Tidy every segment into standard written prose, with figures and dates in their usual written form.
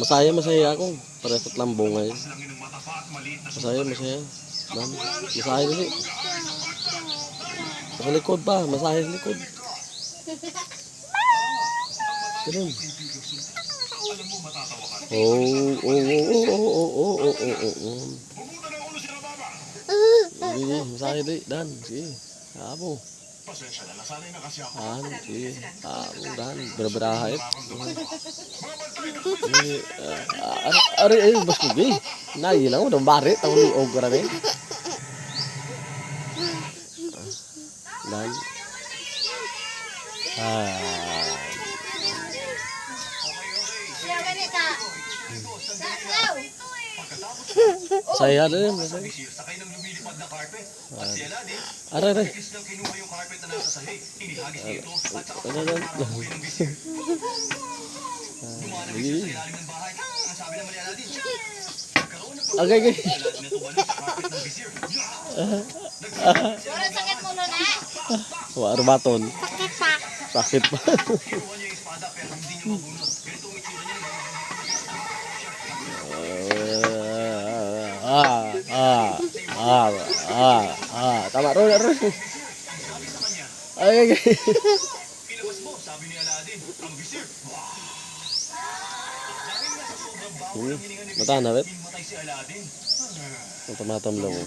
Masaya ako. Parehas at lambong ngayon. Masaya. Dan, masaya dali. Sa likod pa, masaya sa likod. Ganun. Sige, masaya dali. Dan, sige. Abo. Sige. Dan, berberahit. Ari, bas ko gay. Nayi lang, udah barit. Ako ni Ogra rin. Dan, saya rin. Aray. Agay. Sakit mo na. Warbaton. Sakit pa. Tama ron. Ay. Mata na bet. Tumatam lang mo.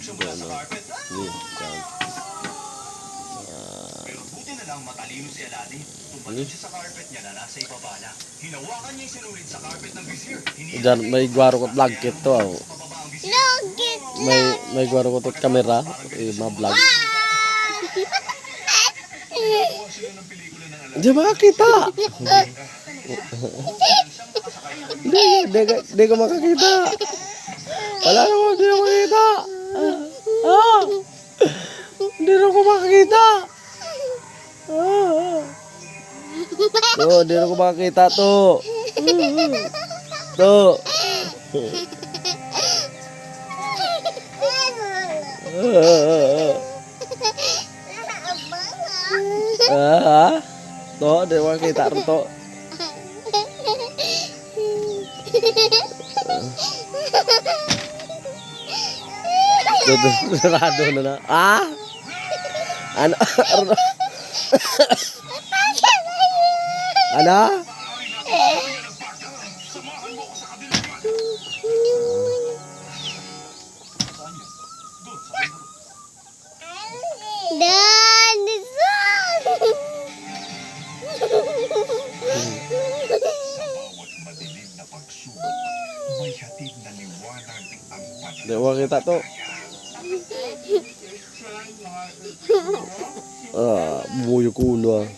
Buti na lang matalino si Aladdin. Tumalon siya sa carpet niya na nasa ibaba na. Hinawakan niya yung sinulid sa carpet ng vizier. Diyan may gwaro ko blanket to. May gwaro ko to kamera, ma-vlog. Diyan makakita. Hindi ko makakita. Wala naman, hindi ko makakita. Hindi ko makakita. Hindi ko makakita to. Di ko makakita to. Sarado na. Ano? Di ko makita to. Buyo kulo.